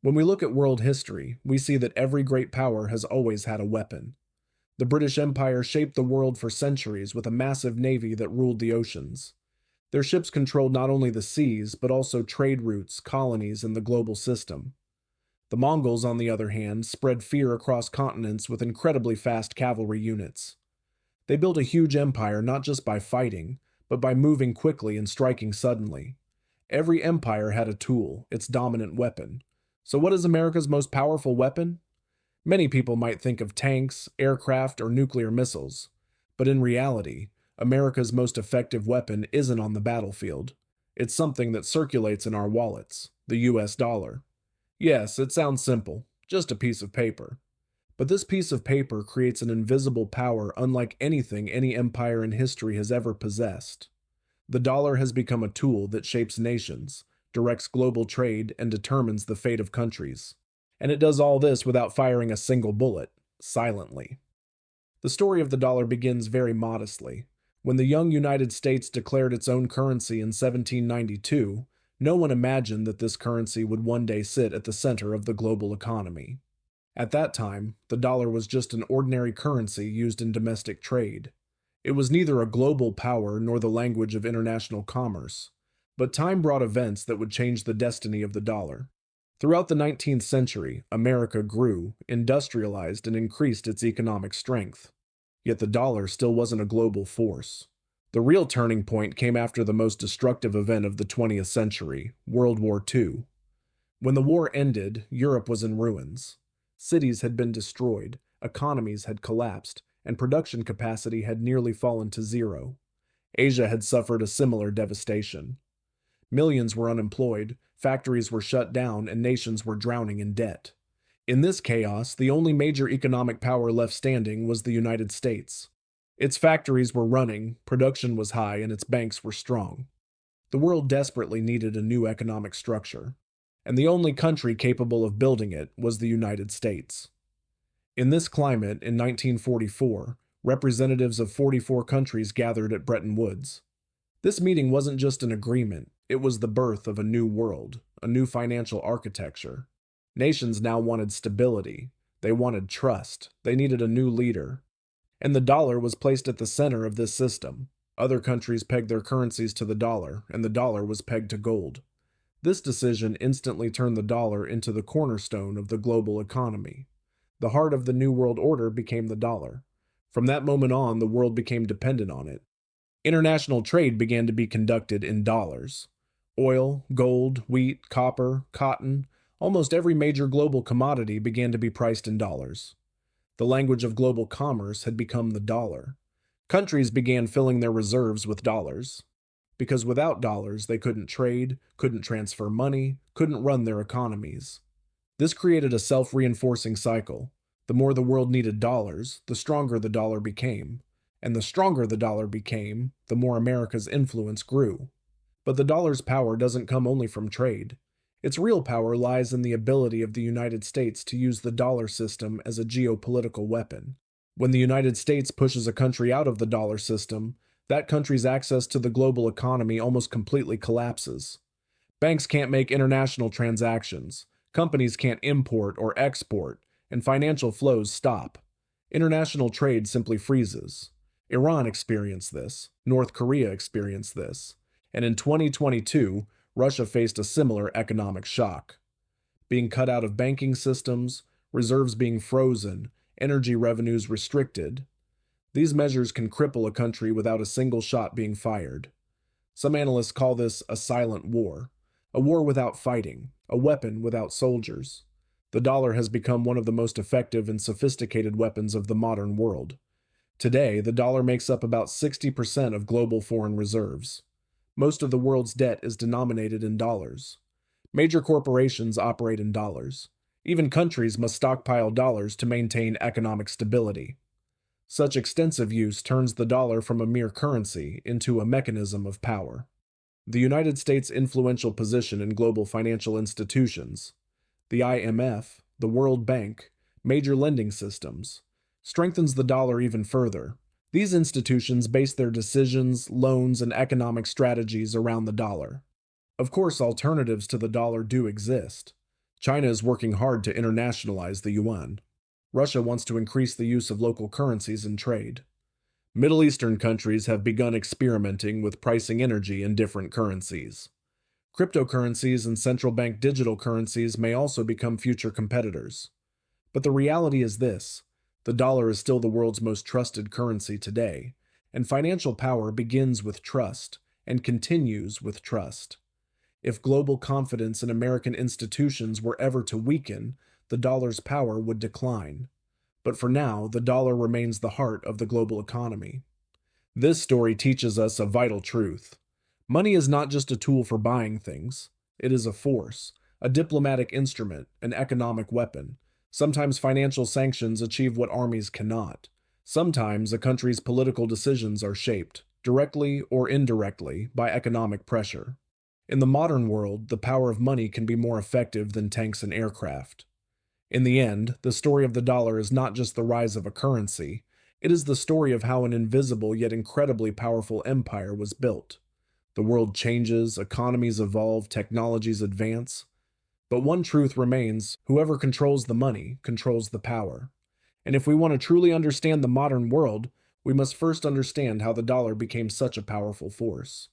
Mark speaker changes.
Speaker 1: When we look at world history, we see that every great power has always had a weapon. The British Empire shaped the world for centuries with a massive navy that ruled the oceans. Their ships controlled not only the seas, but also trade routes, colonies, and the global system. The Mongols, on the other hand, spread fear across continents with incredibly fast cavalry units. They built a huge empire not just by fighting, but by moving quickly and striking suddenly. Every empire had a tool, its dominant weapon. So, what is America's most powerful weapon? Many people might think of tanks, aircraft, or nuclear missiles. But in reality, America's most effective weapon isn't on the battlefield. It's something that circulates in our wallets, the US dollar. Yes, it sounds simple, just a piece of paper. But this piece of paper creates an invisible power unlike anything any empire in history has ever possessed. The dollar has become a tool that shapes nations, directs global trade, and determines the fate of countries. And it does all this without firing a single bullet, silently. The story of the dollar begins very modestly. When the young United States declared its own currency in 1792, no one imagined that this currency would one day sit at the center of the global economy. At that time, the dollar was just an ordinary currency used in domestic trade. It was neither a global power nor the language of international commerce. But time brought events that would change the destiny of the dollar. Throughout the 19th century, America grew, industrialized, and increased its economic strength. Yet the dollar still wasn't a global force. The real turning point came after the most destructive event of the 20th century, World War II. When the war ended, Europe was in ruins. Cities had been destroyed, economies had collapsed, and production capacity had nearly fallen to zero. Asia had suffered a similar devastation. Millions were unemployed, factories were shut down, and nations were drowning in debt. In this chaos, the only major economic power left standing was the United States. Its factories were running, production was high, and its banks were strong. The world desperately needed a new economic structure, and the only country capable of building it was the United States. In this climate, in 1944, representatives of 44 countries gathered at Bretton Woods. This meeting wasn't just an agreement, it was the birth of a new world, a new financial architecture. Nations now wanted stability, they wanted trust, they needed a new leader. And the dollar was placed at the center of this system. Other countries pegged their currencies to the dollar, and the dollar was pegged to gold. This decision instantly turned the dollar into the cornerstone of the global economy. The heart of the New World Order became the dollar. From that moment on, the world became dependent on it. International trade began to be conducted in dollars. Oil, gold, wheat, copper, cotton, almost every major global commodity began to be priced in dollars. The language of global commerce had become the dollar. Countries began filling their reserves with dollars. Because without dollars, they couldn't trade, couldn't transfer money, couldn't run their economies. This created a self-reinforcing cycle. The more the world needed dollars, the stronger the dollar became. And the stronger the dollar became, the more America's influence grew. But the dollar's power doesn't come only from trade. Its real power lies in the ability of the United States to use the dollar system as a geopolitical weapon. When the United States pushes a country out of the dollar system, that country's access to the global economy almost completely collapses. Banks can't make international transactions, companies can't import or export, and financial flows stop. International trade simply freezes. Iran experienced this, North Korea experienced this, and in 2022, Russia faced a similar economic shock. Being cut out of banking systems, reserves being frozen, energy revenues restricted. These measures can cripple a country without a single shot being fired. Some analysts call this a silent war, a war without fighting, a weapon without soldiers. The dollar has become one of the most effective and sophisticated weapons of the modern world. Today, the dollar makes up about 60% of global foreign reserves. Most of the world's debt is denominated in dollars. Major corporations operate in dollars. Even countries must stockpile dollars to maintain economic stability. Such extensive use turns the dollar from a mere currency into a mechanism of power. The United States' influential position in global financial institutions, the IMF, the World Bank, major lending systems, strengthens the dollar even further. These institutions base their decisions, loans, and economic strategies around the dollar. Of course, alternatives to the dollar do exist. China is working hard to internationalize the yuan. Russia wants to increase the use of local currencies in trade. Middle Eastern countries have begun experimenting with pricing energy in different currencies. Cryptocurrencies and central bank digital currencies may also become future competitors. But the reality is this: the dollar is still the world's most trusted currency today, and financial power begins with trust and continues with trust. If global confidence in American institutions were ever to weaken, the dollar's power would decline. But for now, the dollar remains the heart of the global economy. This story teaches us a vital truth. Money is not just a tool for buying things. It is a force, a diplomatic instrument, an economic weapon. Sometimes financial sanctions achieve what armies cannot. Sometimes a country's political decisions are shaped, directly or indirectly, by economic pressure. In the modern world, the power of money can be more effective than tanks and aircraft. In the end, the story of the dollar is not just the rise of a currency, it is the story of how an invisible yet incredibly powerful empire was built. The world changes, economies evolve, technologies advance. But one truth remains: whoever controls the money controls the power. And if we want to truly understand the modern world, we must first understand how the dollar became such a powerful force.